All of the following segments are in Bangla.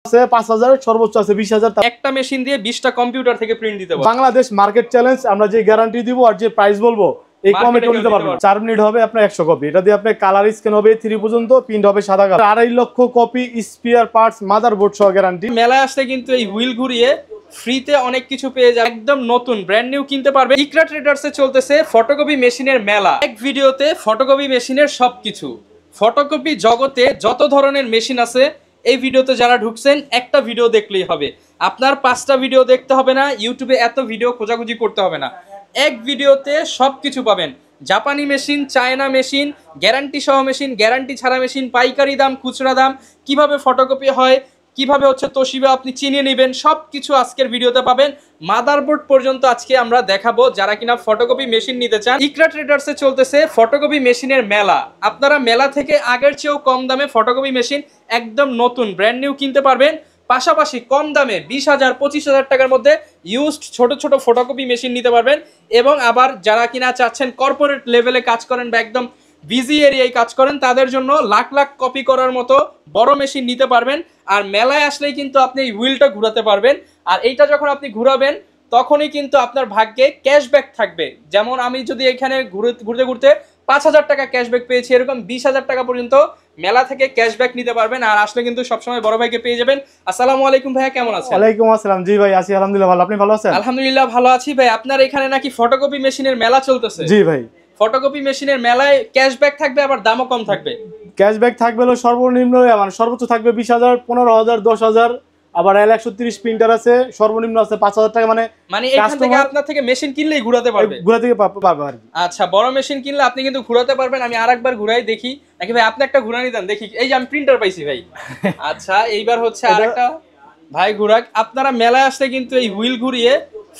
আছে 5000, সর্বোচ্চ আছে 20000। একটা মেশিন দিয়ে 20টা কম্পিউটার থেকে প্রিন্ট দিতে পারবে। বাংলাদেশ মার্কেট চ্যালেঞ্জ, আমরা যে গ্যারান্টি দিব আর যে প্রাইস বলবো এই কমে কেউ নিতে পারবে না। 4 মিনিট হবে আপনার 100 কপি। এটা দিয়ে আপনার কালার স্ক্যান হবে 3 পর্যন্ত, প্রিন্ট হবে সাদা কালার। 2.5 লক্ষ কপি স্পেয়ার পার্টস মাদারবোর্ড সহ গ্যারান্টি। মেলায় আসলে কিন্তু এই হুইল ঘুরিয়ে ফ্রিতে অনেক কিছু পেয়ে যাবে, একদম নতুন ব্র্যান্ড নিউ কিনতে পারবে। ইকরা ট্রেডার্সে চলতেছে ফটোকপি মেশিনের মেলা। এক ভিডিওতে ফটোকপি মেশিনের সবকিছু, ফটোকপি জগতে যত ধরনের মেশিন আছে এই ভিডিওতে যারা ঢুকছেন একটা ভিডিও দেখলেই হবে। আপনার 5টা ভিডিও দেখতে হবে না, ইউটিউবে এত ভিডিও খোঁজাখুঁজি করতে হবে না, এক ভিডিওতে সবকিছু পাবেন। জাপানি মেশিন, চায়না মেশিন, গ্যারান্টি সহ মেশিন, গ্যারান্টি ছাড়া মেশিন, পাইকারি দাম, খুচরা দাম, কিভাবে ফটোকপি হয়, কিভাবে হচ্ছে তোশিবা আপনি চিনিয়ে নেবেন, সব কিছু আজকের ভিডিওতে পাবেন। মাদারবোর্ড পর্যন্ত আজকে আমরা দেখাবো যারা কিনা ফটোকপি মেশিন নিতে চান। ইকরা ট্রেডার্সে চলতেছে ফটোকপি মেশিনের মেলা। আপনারা মেলা থেকে আগের চেয়েও কম দামে ফটোকপি মেশিন একদম নতুন ব্র্যান্ড নিউ কিনতে পারবেন। পাশাপাশি কম দামে 20,000 25,000 টাকার মধ্যে ইউজড ছোট ছোট ফটোকপি মেশিন নিতে পারবেন। এবং আবার যারা কিনা চাচ্ছেন কর্পোরেট লেভেলে কাজ করেন বা একদম বিজি এরিয়ায় কাজ করেন, তাদের জন্য লাখ লাখ কপি করার মতো বড় মেশিন নিতে পারবেন। আর মেলায় আসলেই কিন্তু আপনি এই হুইলটা ঘুরাতে পারবেন। আর এইটা যখন আপনি ঘুরাবেন তখনই কিন্তু আপনার ভাগ্যে ক্যাশব্যাক থাকবে। যেমন আমি যদি এখানে ঘুরতে ঘুরতে 5,000 টাকা ক্যাশব্যাক পেয়েছি, এরকম 20,000 টাকা পর্যন্ত মেলা থেকে ক্যাশব্যাক নিতে পারবেন। আর আসলে কিন্তু সবসময় বড় ভাইকে পেয়ে যাবেন। আসসালামু আলাইকুম ভাইয়া, কেমন আছেন? ওয়ালাইকুম আসসালাম। জি ভাই আছি আলহামদুলিল্লাহ ভালো। আপনি ভালো আছেন? আলহামদুলিল্লাহ ভালো আছি ভাই। আপনার এখানে নাকি ফটোকপি মেশিনের মেলা চলতেছে? জি ভাই, ফটোকপি মেশিনের মেলায় ক্যাশব্যাক থাকবে, আবার দামও কম থাকবে। ক্যাশব্যাক থাকবে হলো সর্বনিম্ন, মানে সর্বোচ্চ থাকবে 20,000, 15,000, 10,000। আবার 130 প্রিন্টার আছে, সর্বনিম্ন আছে 5,000 টাকা। মানে এখান থেকে আপনার থেকে মেশিন কিনলেই ঘুরাতে পারবে, ঘুরা থেকে পাবে আর কি। আচ্ছা, বড় মেশিন কিনলে আপনি কিন্তু ঘুরাতে পারবেন। আমি আরেকবার ঘুরাই দেখি নাকি ভাই, আপনি একটা ঘুরানি দেন দেখি। এই যে আমি প্রিন্টার পাইছি ভাই। আচ্ছা, এইবার হচ্ছে আরেকটা ভাই ঘুরাক। আপনারা মেলায় আসলে কিন্তু এই হুইল ঘুরিয়ে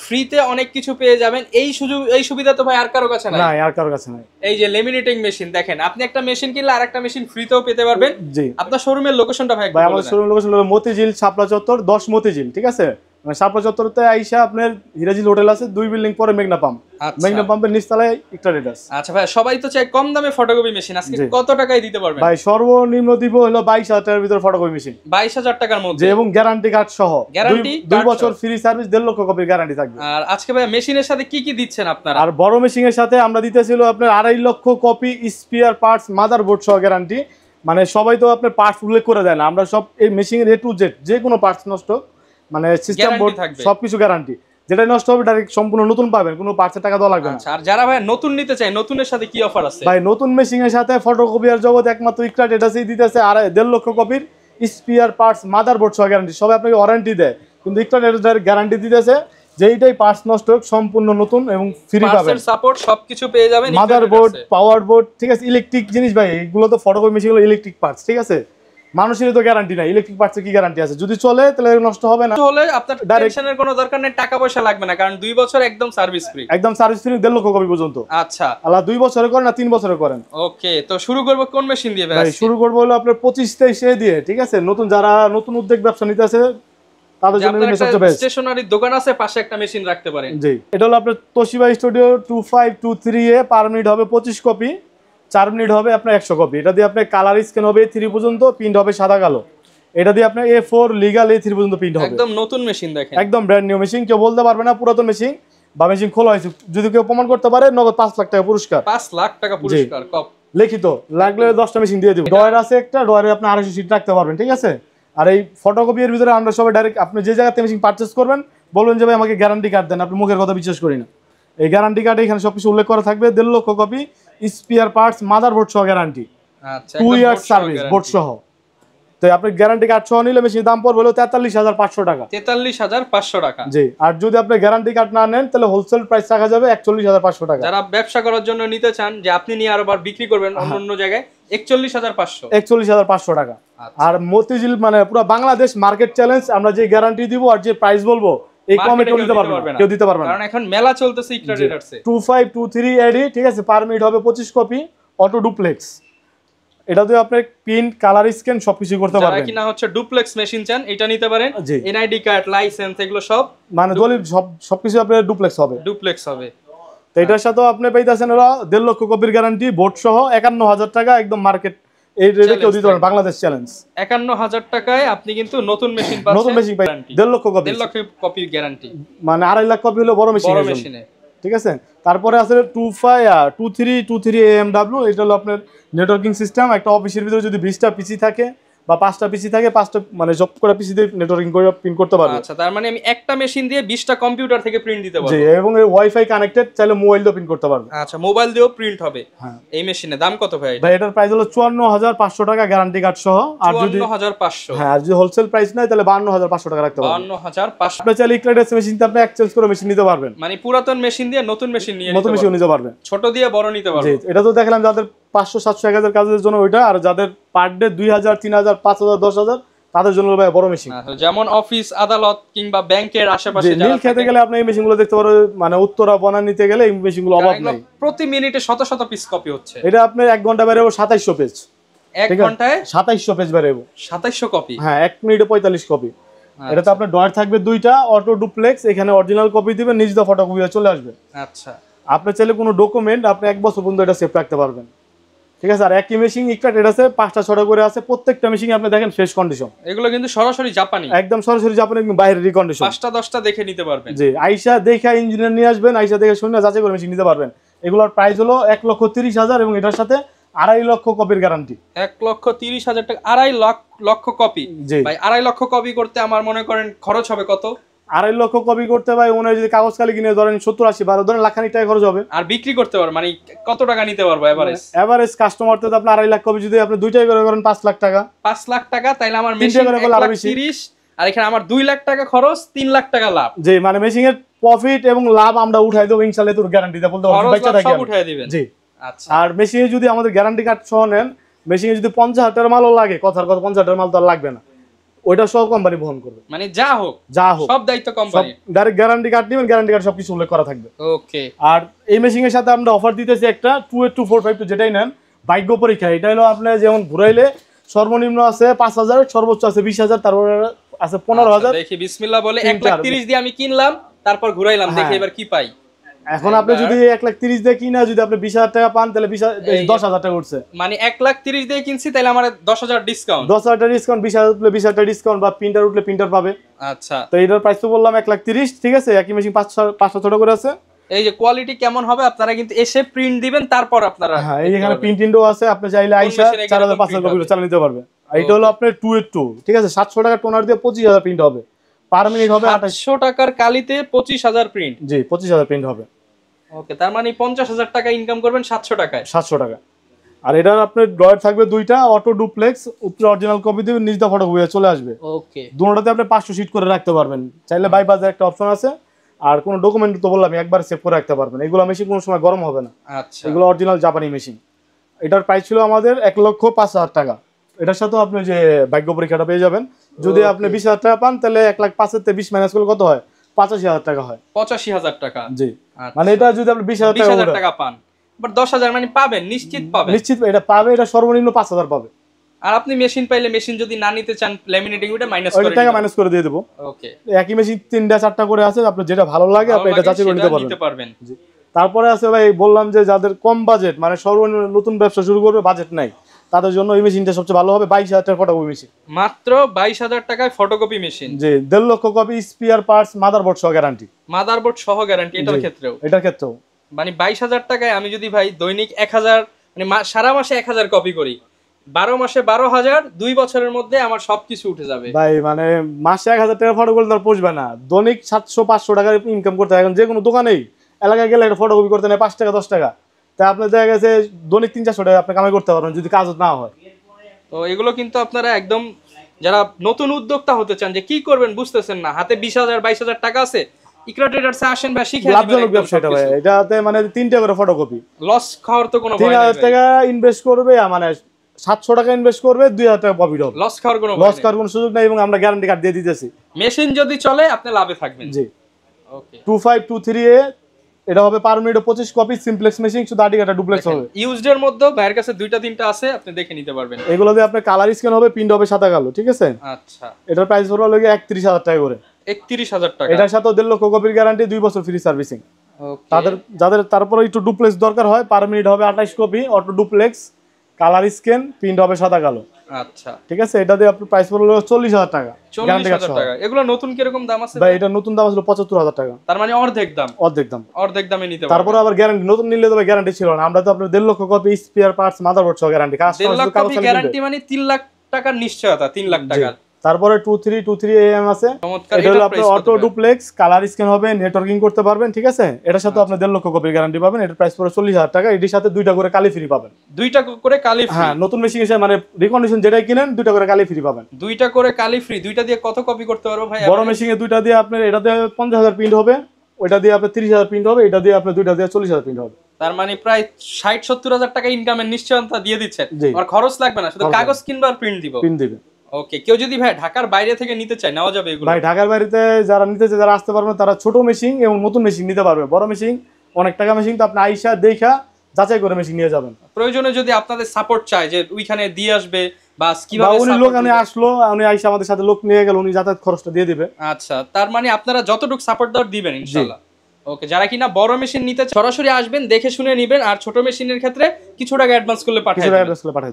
ফ্রিতে অনেক কিছু পেয়ে যাবেন। এই সুবিধা তো ভাই আর কারো কাছে নাই। না, আর কারো কাছে নাই। এই যে লেমিনেটিং মেশিন দেখেন, আপনি একটা মেশিন কিনলে আরেকটা মেশিন ফ্রিতেও পেতে পারবেন। জি। আপনার শোরুমের লোকেশনটা ভাই ভাই আমাদের শোরুমের লোকেশন হলো মতিঝিল শাপলা চত্বর, 10 মতিঝিল, ঠিক আছে? মানে শাপলা চত্বরতে আইসা আপনার হিরাজিল হোটেল আছে, 2 বিল্ডিং পরে মেঘনা পাম্প। মেঘনা পাম্পের নিচতলায় ইকরা ট্রেডার্স। আচ্ছা ভাই, সবাই তো চায় কম দামে ফটোকপি মেশিন, আজকে কত টাকায় দিতে পারবেন? ভাই সর্বনিম্ন দিব হলো 22,000 টাকার ভিতর ফটোকপি মেশিন। 22,000 টাকার মধ্যে, এবং গ্যারান্টি কার্ড সহ। গ্যারান্টি 2 বছর ফ্রি সার্ভিস, 1.5 লক্ষ কপির গ্যারান্টি থাকবে। আর আজকে ভাই মেশিনের সাথে কি কি দিচ্ছেন আপনারা? আর বড় মেশিনের সাথে আমরা দিতেছিল আপনার 2.5 লক্ষ কপি স্পেয়ার পার্টস মাদারবোর্ড সহ গ্যারান্টি। মানে সবাই তো আপনার পার্টস উল্লেখ করে দেয় না, আমরা সব এই মেশিনের A to Z যে কোনো পার্টস নষ্ট, মানে সিস্টেম বোর্ড সবকিছু গ্যারান্টি। যেটা নষ্ট হবে ডাইরেক্ট সম্পূর্ণ নতুন পাবেন, কোনো পার্টসের টাকা দেওয়া লাগবে না। আর যারা ভাই নতুন নিতে চায়, নতুনের সাথে কি অফার আছে? ভাই নতুন মেশিনের সাথে ফটোকপিয়ার জগৎ একমাত্র ইকরা ট্রেডার্সই দিতেছে 1.5 লক্ষ কপির স্পেয়ার পার্টস মাদারবোর্ড সহ গ্যারান্টি। সবাই আপনাকে ওয়ারেন্টি দেয়, কিন্তু ইকরা ট্রেডার্স গ্যারান্টি দিতেছে যে এইটাই পার্টস নষ্ট হোক সম্পূর্ণ নতুন এবং ফ্রি পাবেন। পার্টসের সাপোর্ট সবকিছু পেয়ে যাবেন। মাদারবোর্ড, পাওয়ার বোর্ড, ঠিক আছে, ইলেকট্রিক জিনিস ভাই এগুলো তো ফটোকপি মেশিনগুলো ইলেকট্রিক পার্টস, ঠিক আছে? মানুষের তো গ্যারান্টি নাই, ইলেকট্রিক পার্টসের কি গ্যারান্টি আছে? যদি চলে তাহলে নষ্ট হবে না, হলে আপনার টেনশনের কোনো দরকার নেই, টাকা পয়সা লাগবে না, কারণ 2 বছর একদম সার্ভিস ফ্রি। একদম সার্ভিস ফ্রি 1.5 লক্ষ কপি পর্যন্ত। আচ্ছা, আল্লাহ 2 বছরে করেন না 3 বছরে করেন। ওকে, তো শুরু করব কোন মেশিন দিয়ে ভাই? শুরু করব হলো আপনার 25-23 দিয়ে, ঠিক আছে? নতুন যারা নতুন উদ্যোগ ব্যবসা নিতে আছে তাদের জন্য সবচেয়ে বেস্ট। স্টেশনারি দোকান আছে, পাশে একটা মেশিন রাখতে পারেন। জি, এটা হলো আপনার Toshiba studio 2523A, per minute হবে 25 কপি, 4 মিনিট হবে আপনার 100 কপি। এটা দিয়ে আপনার কালার স্ক্যান হবে 3 পর্যন্ত, প্রিন্ট হবে সাদা কালো। এটা দিয়ে আপনার A4 লিগ্যাল A3 পর্যন্ত প্রিন্ট হবে। একদম নতুন মেশিন দেখেন, একদম ব্র্যান্ড নিউ মেশিন। কেউ বলতে পারবে না পুরাতন মেশিন বা মেশিন খোলা হয়েছে। যদি কেউ প্রমাণ করতে পারে নগদ 5 লাখ টাকা পুরস্কার। 5 লাখ টাকা পুরস্কার কপ লিখিত, লাগলে 10টা মেশিন দিয়ে দিব। ডয়ার আছে একটা, ডয়ারে আপনি 250 সিট রাখতে পারবেন, ঠিক আছে? আর এই ফটোকপি এর ভিতরে আমরা সবাই ডাইরেক্ট আপনি যে জায়গা থেকে মেশিন পারচেজ করবেন বলবেন যে ভাই আমাকে গ্যারান্টি কার্ড দেন, আপনি মুখের কথা বিশ্বাস করি না। এই গ্যারান্টি কার্ডে এখানে সবকিছু উল্লেখ করা থাকবে। 1.5 লক্ষ কপি স্পেয়ার পার্টস মাদারবোর্ড সহ গ্যারান্টি। আচ্ছা, 2 ইয়ার্স সার্ভিস বোর্ড সহ। তো আপনি গ্যারান্টি কার্ড সহ নিলে মেশিনের দাম পড়বে হলো 43,500 টাকা। 43,500 টাকা। জি, আর যদি আপনি গ্যারান্টি কার্ড না নেন তাহলে হোলসেল প্রাইস রাখা যাবে 41,500 টাকা। যারা ব্যবসা করার জন্য নিতে চান, যে আপনি নিয়ে আরো বার বিক্রি করবেন অন্য জায়গায়, 41,500। 41,500 টাকা। আর মতিঝিল মানে পুরো বাংলাদেশ মার্কেট চ্যালেঞ্জ, আমরা যে গ্যারান্টি দিব আর যে প্রাইস বলবো এই কমে কেউ দিতে পারবে না, কেউ দিতে পারবে না, কারণ এখন মেলা চলতেছে ইকরা ট্রেডার্সে। 2523AD, ঠিক আছে? পার মিনিট হবে 25 কপি, অটো ডুপ্লেক্স। এটা দিয়ে আপনি প্রিন্ট, কালার স্ক্যান সবকিছু করতে পারবেন। যারা কিনা হচ্ছে ডুপ্লেক্স মেশিন চান এটা নিতে পারেন। এনআইডি কার্ড, লাইসেন্স এগুলো সব মানে দলিল সবকিছু আপনার ডুপ্লেক্স হবে। তো এটার সাথে আপনি পাইতেছেন হলো 1.5 লক্ষ কপির গ্যারান্টি বোর্ড সহ 51,000 টাকা, একদম মার্কেট এই রেটে কেউ দিতে পারবে, বাংলাদেশ চ্যালেঞ্জ। 51,000 টাকায় আপনি কিন্তু নতুন মেশিন পাচ্ছেন, নতুন মেশিন পাই 1.5 লক্ষ কপি, 1.5 লক্ষ কপি গ্যারান্টি, মানে 2.5 লাখ কপি হলো বড় মেশিনে, ঠিক আছে। তারপরে আছে 2323 AMW, এটা হলো আপনার নেটওয়ার্কিং সিস্টেম। একটা অফিসের ভিতরে যদি 20টা পিসি থাকে বা 5টা পিসি থাকে, 5টা মানে জব করে পিসি দিয়ে নেটওয়ার্কিং করে প্রিন্ট করতে পারবে। আচ্ছা, তার মানে আমি একটা মেশিন দিয়ে 20টা কম্পিউটার থেকে প্রিন্ট দিতে পারবো। জি, এবং এই ওয়াইফাই কানেক্টেড, চাইলে মোবাইল দিয়ে প্রিন্ট করতে পারবে। আচ্ছা, মোবাইল দিয়েও প্রিন্ট হবে। হ্যাঁ, এই মেশিনের দাম কত ভাই? ভাই এটার প্রাইস হলো 54,500 টাকা গ্যারান্টি কার্ড সহ। আর যদি 54,500, হ্যাঁ, আর যদি হোলসেল প্রাইস নাই তাহলে 52,500 টাকা রাখতে পারবেন। 52,500। আপনি চাইলে ইক্লাইডেস মেশিনতে আপনি এক্সচেঞ্জ করে মেশিন নিতে পারবেন, মানে পুরাতন মেশিন দিয়ে নতুন মেশিন নতুন মেশিন নিতে পারবেন, ছোট দিয়ে বড় নিতে পারবেন। জি, এটা তো দেখলাম যাদের 500 700 1000 কাজের জন্য ওইটা, আর যাদের পার ডে 2000 3000 5000 10000 তাদের জন্য ভাই বড় মেশিন। যেমন অফিস আদালত কিংবা ব্যাংকের আশেপাশে যারা খেতে গেলে আপনি এই মেশিনগুলো দেখতে পারো, মানে উত্তরা বনান নিতে গেলে এই মেশিনগুলো অভাব নাই। প্রতি মিনিটে শত শত পিস কপি হচ্ছে। এটা আপনি 1 ঘন্টা বের হবে 2700 পেজ, 1 ঘন্টায় 2700 পেজ বের হবে, 2700 কপি। হ্যাঁ, 1 মিনিটে 45 কপি। এটাতে আপনার ডয়ার থাকবে 2টা, অটো ডুপ্লেক্স, এখানে অরিজিনাল কপি দিবেন, নিজ দা ফটোকপি চলে আসবে। আচ্ছা, আপনি চাইলে কোনো ডকুমেন্ট আপনি 1 বছর পর্যন্ত এটা সেভ রাখতে পারবেন, ঠিক আছে। আর একই মেশিন ইকরাট এটা আছে 5টা 6টা করে আছে, প্রত্যেকটা মেশিন আপনি দেখেন ফ্রেশ কন্ডিশন। এগুলো কিন্তু সরাসরি জাপানি, একদম সরাসরি জাপানি, একদম বাইরের রিকন্ডিশন। 5টা 10টা দেখে নিতে পারবেন। জি, আইসা দেখে ইঞ্জিনিয়ার নিয়ে আসবেন, আইসা দেখে শুনে যাচাই করে মেশিন নিতে পারবেন। এগুলোর প্রাইস হলো 1,30,000 এবং এটার সাথে 2.5 লক্ষ কপির গ্যারান্টি। 1,30,000 টাকা, 2.5 লক্ষ কপি। ভাই 2.5 লক্ষ কপি করতে আমার মনে করেন খরচ হবে কত? 2.5 লক্ষ কপি করতে ভাই ওনার যদি কাগজ কালি কিনে ধরেন 70-80 12 ধরেন লাখখানিক টাকা খরচ হবে। আর বিক্রি করতে পারবো মানে কত টাকা নিতে পারবো এভারেজ? এভারেজ কাস্টমার তো আপনি 2.5 লাখ কপি যদি আপনি দুইটাই করে করেন 5 লাখ টাকা, 5 লাখ টাকা, তাইলে আমার মেশিন 1,30,000 আর এখানে আমার 2 লাখ টাকা খরচ, 3 লাখ টাকা লাভ। জি, মানে মেশিনের প্রফিট এবং লাভ আমরা উঠাই দেব ইনশাআল্লাহ, তোর গ্যারান্টি দেব, বলতে বাচ্চা থাকে সব উঠাই দিবেন। জি, আচ্ছা। আর মেশিনে যদি আমাদের গ্যারান্টি কার্ড সহ নেন, মেশিনে যদি 50,000 টাকার মালও লাগে, কথার কথা 50,000 টাকার মাল তো আর লাগবে না, ওইটা সব কোম্পানি বহন করবে, মানে যা হোক সব দায়িত্ব কোম্পানি। ডাইরেক্ট গ্যারান্টি কার্ড নেবেন, গ্যারান্টি কার্ড সবকিছু উল্লেখ করা থাকবে। ওকে। আর এই মেশিনের সাথে আমরা অফার দিতেছি একটা 28245 যেটাই নেন ভাগ্য পরীক্ষা। এটা হলো আপনার যেমন ঘুরাইলে সর্বনিম্ন আছে 5,000, সর্বোচ্চ আছে 20,000, তারপরে আছে 15,000। দেখি বিসমিল্লাহ বলে 1,30,000 দিয়ে আমি কিনলাম, তারপর ঘুরাইলাম, দেখি এবার কি পাই। এখন আপনি যদি 1,30,000 দিয়ে কিনা যদি আপনি 20,000 টাকা পান তাহলে 10,000 টাকা উঠছে, মানে 1,30,000 দিয়ে কিনছি তাহলে আমার 10,000 ডিসকাউন্ট, 10,000 টাকা ডিসকাউন্ট, 20,000 উঠলে 20,000 টাকা ডিসকাউন্ট, বা প্রিন্টার উঠলে প্রিন্টার পাবে। আচ্ছা, তো এটার প্রাইস তো বললাম 1,30,000, ঠিক আছে। একই মেশিন 500 করে আছে। এই যে কোয়ালিটি কেমন হবে আপনারা কিন্তু এসে প্রিন্ট দিবেন, তারপর আপনারা হ্যাঁ, এই এখানে প্রিন্ট উইন্ডো আছে, আপনি চাইলে আইসা 4,500 কপি চালিয়ে নিতে পারবে। এটা হলো আপনার 282, ঠিক আছে। 700 টাকা টোনার দিয়ে 25,000 প্রিন্ট হবে, পার মিনিট হবে 800 টাকার কালিতে 25,000 প্রিন্ট। জি, 25,000 প্রিন্ট হবে। ওকে, তার মানে 50,000 টাকা ইনকাম করবেন 700 টাকায়। 700 টাকা। আর এটার আপনার ড্রয়ার থাকবে 2টা, অটো ডুপ্লেক্স, উপরে অরিজিনাল কপি দিবেন, নিজ দা ফটোকপি চলে আসবে। ওকে, দুটোতে আপনি 500 শিট করে রাখতে পারবেন, চাইলে বাইপাসের একটা অপশন আছে। আর কোনো ডকুমেন্ট তো বললাম একবার সেভ করে রাখতে পারবেন। এগুলো মেশিন কোনো সময় গরম হবে না। আচ্ছা, এগুলো অরিজিনাল জাপানি মেশিন। এটার প্রাইস ছিল আমাদের 1,05,000 টাকা। এটার সাথে আপনি যে ভাগ্য পরীক্ষাটা পেয়ে যাবেন। যদি আপনি 20,000 টাকা পান তাহলে 1,05,000 থেকে 20 মাইনাস করলে কত হয়? 85,000 টাকা হয়। 85,000 টাকা। জি, মানে এটা যদি আপনি 20,000 টাকা পান, বাট 10,000 মানে পাবেন, নিশ্চিত পাবেন। নিশ্চিত এটা পাবে, এটা সর্বনিম্ন 5,000 পাবে। আর আপনি মেশিন পাইলে মেশিন যদি না নিতে চান, ল্যামিনেটিং ওটা মাইনাস করে টাকা মাইনাস করে দিয়ে দেব। ওকে, একই মেশিন 3টা 4টা করে আছে, আপনি যেটা ভালো লাগে আপনি এটা যাচাই করে নিতে পারবেন। জি, তারপরে আছে ভাই বললাম যে যাদের কম বাজেট, মানে সর্বনিম্ন নতুন ব্যবসা শুরু করবে, বাজেট নাই, তাদের জন্য এই মেশিনটা সবচেয়ে ভালো হবে। 22,000 টাকার ফটোকপি মেশিন, মাত্র 22,000 টাকায় ফটোকপি মেশিন। জি, 1.5 লক্ষ কপি, স্পেয়ার পার্টস, মাদারবোর্ড সহ গ্যারান্টি। মাদারবোর্ড সহ গ্যারান্টি এটার ক্ষেত্রেও। মানে 22,000 টাকায় আমি যদি ভাই দৈনিক 1,000, মানে সারা মাসে 1,000 কপি করি, 12 মাসে 12,000, 2 বছরের মধ্যে আমার সবকিছু উঠে যাবে ভাই। মানে মাসে 1,000 টাকা ফটো করলে তার পোষবে না, দৈনিক 700-500 টাকা ইনকাম করতে হয়। এখন যে কোনো দোকানেই এলাকায় গেলে একটা ফটোকপি করতে নেয় 5 টাকা 10 টাকা, তাই আপনার দেখা গেছে দৈনিক 300-400 টাকা আপনি কামাই করতে পারবেন যদি কাজ না হয়। তো এগুলো কিন্তু আপনারা একদম যারা নতুন উদ্যোক্তা হতে চান, যে কি করবেন বুঝতেছেন না, হাতে 20,000-22,000 টাকা আছে, ইকরা ট্রেডার্সে আসেন বা শিখে লাভজনক ব্যবসা এটা ভাই। এটাতে মানে 3টা করে ফটোকপি, লস খাওয়ার তো কোনো ভয় নাই। 3,000 টাকা ইনভেস্ট করবে, মানে 700 টাকা ইনভেস্ট করবে, 2,000 টাকা প্রফিট হবে। লস খাওয়ার কোনো সুযোগ নাই, এবং আমরা গ্যারান্টি কার্ড দিয়ে দিতেছি। মেশিন যদি চলে আপনি লাভে থাকবেন। জি, ওকে। 2523A এটা হবে পার মিনিটে 25 কপি, সিমপ্লেক্স মেশিন, শুধু আটিকাটা ডুপ্লেক্স হবে। ইউজড এর মধ্যে ভাইয়ের কাছে 2টা 3টা আছে, আপনি দেখে নিতে পারবেন। এগুলো দিয়ে আপনার কালার স্ক্যান হবে, প্রিন্ট হবে সাদা কালো, ঠিক আছে। আচ্ছা, এটার প্রাইস হলো 31,000 টাকা করে। 31,000 টাকা। এটার সাথে 1.5 লক্ষ কপির গ্যারান্টি, 2 বছর ফ্রি সার্ভিসিং। ওকে, যাদের তারপরে একটু ডুপ্লেক্স দরকার হয়, পার মিনিট হবে 28 copy, auto duplex, colour scan, print হবে সাদা কালো। আচ্ছা ঠিক আছে, এটা দিয়ে আপনার প্রাইস পড়লো 40,000 টাকা। 40,000 টাকা। এগুলো নতুন কিরকম দাম আছে ভাই? এটা নতুন দাম ছিল 75,000 টাকা। তার মানে অর্ধেক দাম। অর্ধেক দামে নিতে পারবেন। তারপরে আবার গ্যারান্টি, নতুন নিলে তো গ্যারান্টি ছিল না। আমরা তো আপনার 1.5 লক্ষ কপি স্পেয়ার পার্টস, মাদারবোর্ড সহ গ্যারান্টি। 1.5 লক্ষ কপি গ্যারান্টি মানে 3 লাখ টাকার নিশ্চয়তা, 3 লাখ টাকা। তারপরে 2323 AM আছে, চমৎকার। এটা হলো আপনার অটো ডুপ্লেক্স, কালার স্ক্যান হবে, নেটওয়ার্কিং করতে পারবেন। ঠিক আছে, এটার সাথে আপনি 1.5 লক্ষ কপির গ্যারান্টি পাবেন। এটার প্রাইস পড়ে 40,000 টাকা। এটির সাথে 2টা করে কালি ফ্রি পাবেন। 2টা করে কালি ফ্রি? হ্যাঁ, নতুন মেশিন এসে মানে রিকন্ডিশন যেটাই কিনেন 2টা করে কালি ফ্রি পাবেন। 2টা করে কালি ফ্রি। 2টা দিয়ে কত কপি করতে পারবো ভাই? বড় মেশিনে 2টা দিয়ে আপনার এটাতে 50,000 প্রিন্ট হবে, ওইটা দিয়ে আপনার 30,000 প্রিন্ট হবে, এটা দিয়ে আপনার 2টা দিয়ে 40,000 প্রিন্ট হবে। তার মানে প্রায় 60-70,000 টাকা ইনকামের নিশ্চয়তা দিয়ে দিচ্ছেন। আর খরচ লাগবে না, শুধু কাগজ কিনবা আর প্রিন্ট দিব। প্রিন্ট দিবে। ওকে, কেউ যদি ভাই ঢাকার বাইরে থেকে নিতে চায়, নেওয়া যাবে এগুলো? ভাই ঢাকার বাইরেতে যারা নিতে চায়, যারা আসতে পারবে, তারা ছোট মেশিন এবং নতুন মেশিন নিতে পারবে। বড় মেশিন অনেক টাকা মেশিন, তো আপনি আইসা দেখা যাচাই করে মেশিন নিয়ে যাবেন। প্রয়োজনে যদি আপনাদের সাপোর্ট চায় যে ওইখানে দিয়ে আসবে বা কিভাবে উনি লোক উনি আসলো, উনি আইসা আমাদের সাথে লোক নিয়ে গেল, উনি যাতায়াত খরচটা দিয়ে দিবে। আচ্ছা, তার মানে আপনারা যতটুকু সাপোর্ট দেওয়ার দিবেন ইনশাআল্লাহ। ওকে, যারা কিনা বড় মেশিন নিতে সরাসরি আসবেন, দেখে শুনে নেবেন। আর ছোট মেশিনের ক্ষেত্রে কিছু টাকা অ্যাডভান্স করলে পাঠিয়ে দেবেন।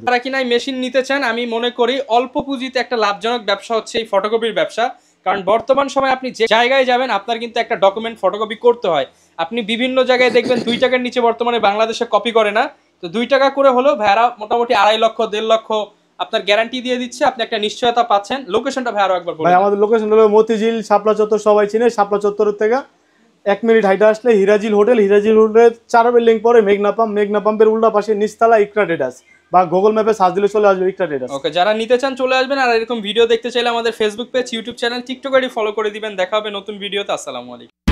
যারা কিনা এই মেশিন নিতে চান, আমি মনে করি অল্প পুঁজিতে একটা লাভজনক ব্যবসা হচ্ছে এই ফটোকপির ব্যবসা। কারণ বর্তমান সময় আপনি যে জায়গায় যাবেন, আপনার কিন্তু একটা ডকুমেন্ট ফটোকপি করতে হয়। আপনি বিভিন্ন জায়গায় দেখবেন 2 টাকার নিচে বর্তমানে বাংলাদেশে কপি করে না। তো 2 টাকা করে হলেও ভাড়া মোটামুটি 2.5 লক্ষ 1.5 লক্ষ আপনার গ্যারান্টি দিয়ে দিচ্ছে। আপনি একটা নিশ্চয়তা পাচ্ছেন। লোকেশনটা ভাই আরো একবার বলুন। ভাই আমাদের লোকেশন হলো মতিঝিল শাপলা চত্বর, সবাই চিনে। শাপলা চত্বরের থেকে 1 মিনিট হাইটে আসলে হিরাজিল হোটেল, হিরাজিল হোটেলের 4 বিল্ডিং পরে মেঘনা পাম্প, মেঘনা পাম্পের উল্টা পাশে নিচতলা ইকরা ট্রেডার্স, বা গুগল ম্যাপে সার্চ দিলে চলে আসবে ইকরা ট্রেডার্স। ওকে, যারা নিতে চান চলে আসবেন। আর এরকম ভিডিও দেখতে চাইলে আমাদের Facebook page, YouTube channel, TikTok ID follow করে দিবেন। দেখা হবে নতুন ভিডিওতে। আসসালামু আলাইকুম।